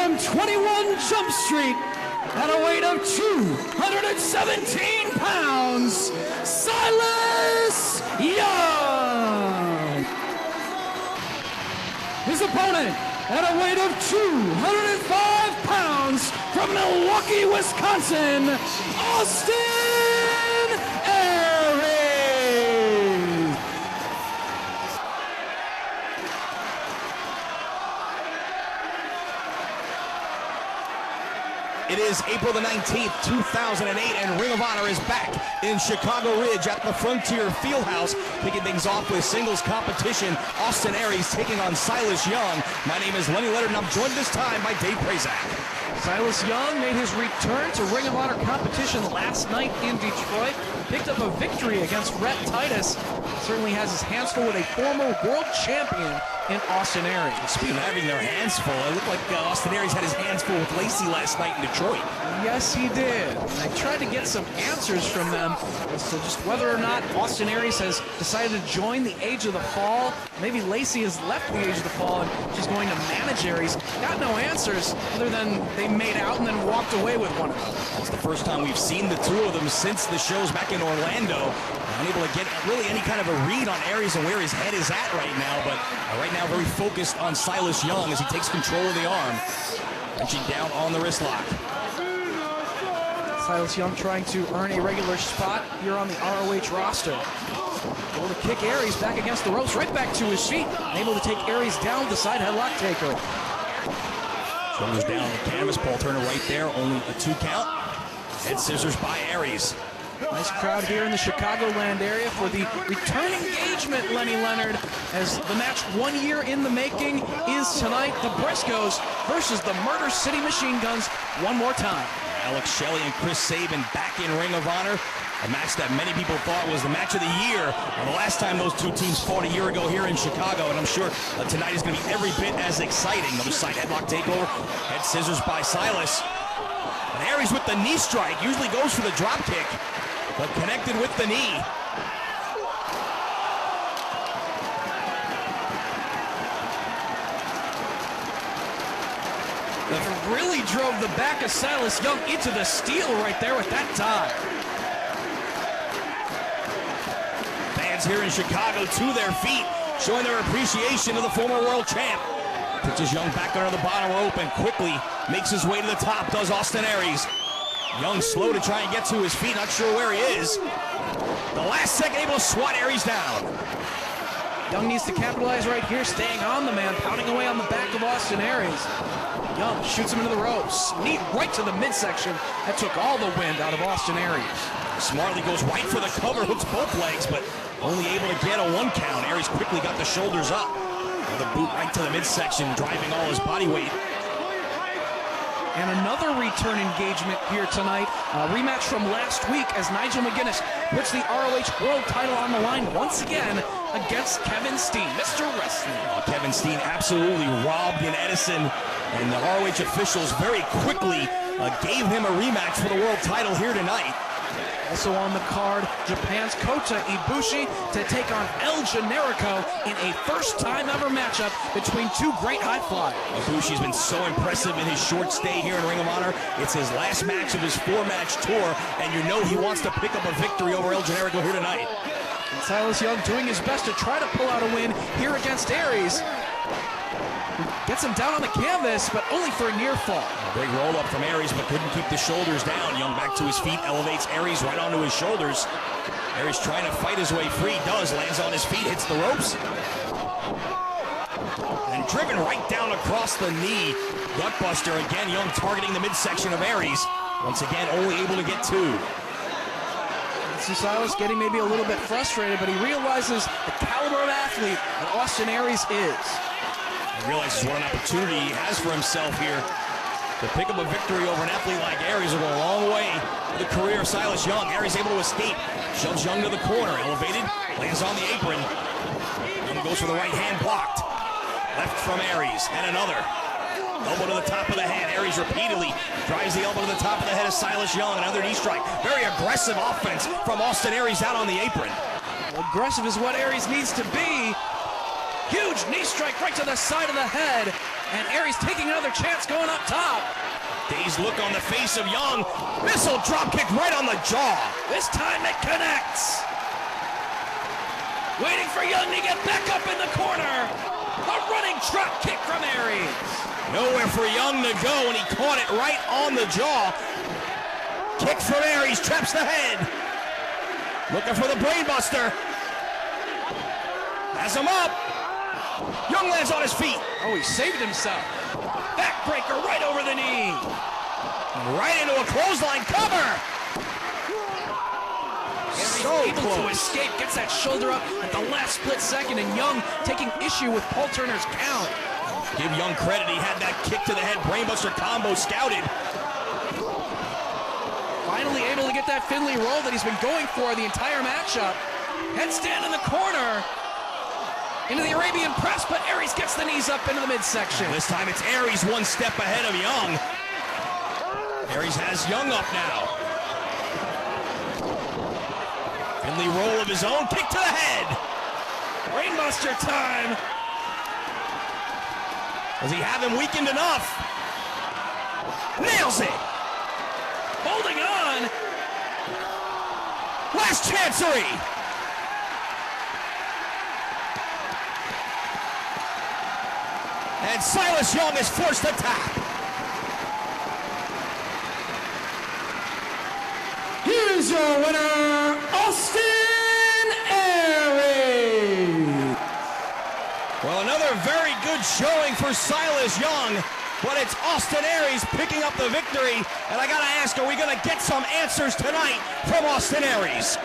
from 21 Jump Street, at a weight of 217 pounds, Silas Young. His opponent, at a weight of 205 pounds, from Milwaukee, Wisconsin, Austin Aries. It is April the 19th, 2008, and Ring of Honor is back in Chicago Ridge at the Frontier Fieldhouse, kicking things off with singles competition. Austin Aries taking on Silas Young. My name is Lenny Leonard, and I'm joined this time by Dave Prazak. Silas Young made his return to Ring of Honor competition last night in Detroit. Picked up a victory against Rhett Titus. Certainly has his hands full with a former world champion in Austin Aries. Speaking of having their hands full, it looked like Austin Aries had his hands full with Lacey last night in Detroit. Yes, he did. And I tried to get some answers from them as to just whether or not Austin Aries has decided to join the Age of the Fall. Maybe Lacey has left the Age of the Fall and she's going to manage Aries. Got no answers other than they made out and then walked away with one another. It's the first time we've seen the two of them since the shows back in Orlando. Unable to get really any kind of a read on Aries and where his head is at right now, but right now very focused on Silas Young as he takes control of the arm, reaching down on the wrist lock. Silas Young trying to earn a regular spot here on the ROH roster. Able to kick Aries back against the ropes, right back to his feet. Able to take Aries down with the side headlock taker. Shoulders down on the canvas, Paul Turner right there, only a 2 count. Head scissors by Aries. Nice crowd here in the Chicagoland area for the return engagement, Lenny Leonard, as the match 1 year in the making is tonight. The Briscoes versus the Murder City Machine Guns one more time. Alex Shelley and Chris Sabin back in Ring of Honor. A match that many people thought was the match of the year. The last time those two teams fought a year ago here in Chicago, and I'm sure tonight is going to be every bit as exciting. Another side headlock takeover. Head scissors by Silas. And Aries with the knee strike. Usually goes for the drop kick, but connected with the knee. Really drove the back of Silas Young into the steel right there with that dive. Fans here in Chicago to their feet, showing their appreciation of the former world champ. Pitches Young back under the bottom rope and quickly makes his way to the top, does Austin Aries. Young slow to try and get to his feet, not sure where he is. The last second able to swat Aries down. Young needs to capitalize right here, staying on the man, pounding away on the back of Austin Aries. Young shoots him into the ropes, knee right to the midsection. That took all the wind out of Austin Aries. Smartly goes right for the cover, hooks both legs, but only able to get a 1 count. Aries quickly got the shoulders up. The boot right to the midsection, driving all his body weight. And another return engagement here tonight. A rematch from last week as Nigel McGuinness puts the ROH World title on the line once again against Kevin Steen, Mr. Wrestling. Kevin Steen absolutely robbed in Edison, and the ROH officials very quickly gave him a rematch for the world title here tonight. Also on the card, Japan's Kota Ibushi to take on El Generico in a first-time ever matchup between two great high flyers. Ibushi's been so impressive in his short stay here in Ring of Honor. It's his last match of his 4-match tour, and you know he wants to pick up a victory over El Generico here tonight. And Silas Young doing his best to try to pull out a win here against Aries. Gets him down on the canvas, but only for a near fall. A great roll-up from Aries, but couldn't keep the shoulders down. Young back to his feet, elevates Aries right onto his shoulders. Aries trying to fight his way free, does, lands on his feet, hits the ropes. And driven right down across the knee. Gutbuster again, Young targeting the midsection of Aries. Once again, only able to get 2. See Silas getting maybe a little bit frustrated, but he realizes the caliber of athlete that Austin Aries is. He realizes what an opportunity he has for himself here to pick up a victory over an athlete like Aries will go a long way for the career of Silas Young. Aries able to escape, shoves Young to the corner, elevated, lands on the apron. Young goes for the right hand, blocked. Left from Aries, and another. Elbow to the top of the head. Aries repeatedly drives the elbow to the top of the head of Silas Young. Another knee strike. Very aggressive offense from Austin Aries out on the apron. Aggressive is what Aries needs to be. Huge knee strike right to the side of the head. And Aries taking another chance going up top. Dazed look on the face of Young. Missile drop kick right on the jaw. This time it connects. Waiting for Young to get back up in the corner. A running drop kick from Aries. Nowhere for Young to go, and he caught it right on the jaw. Kick from Aries, traps the head. Looking for the brainbuster. Has him up. Young lands on his feet. Oh, he saved himself. Backbreaker right over the knee. Right into a clothesline cover. So able close. to escape, gets that shoulder up at the last split second, and Young taking issue with Paul Turner's count. Give Young credit, he had that kick to the head brainbuster combo scouted. Finally able to get that Finley roll that he's been going for the entire matchup. Headstand in the corner. Into the Arabian press, but Aries gets the knees up into the midsection. This time it's Aries one step ahead of Young. Aries has Young up now. Finley roll of his own, kick to the head. Brainbuster time. Does he have him weakened enough? Nails it. Holding on. Last chancery. And Silas Young is forced to tap. Here's your winner, Austin Aries. Well, another very good showing for Silas Young, but it's Austin Aries picking up the victory. And I gotta ask, are we gonna get some answers tonight from Austin Aries?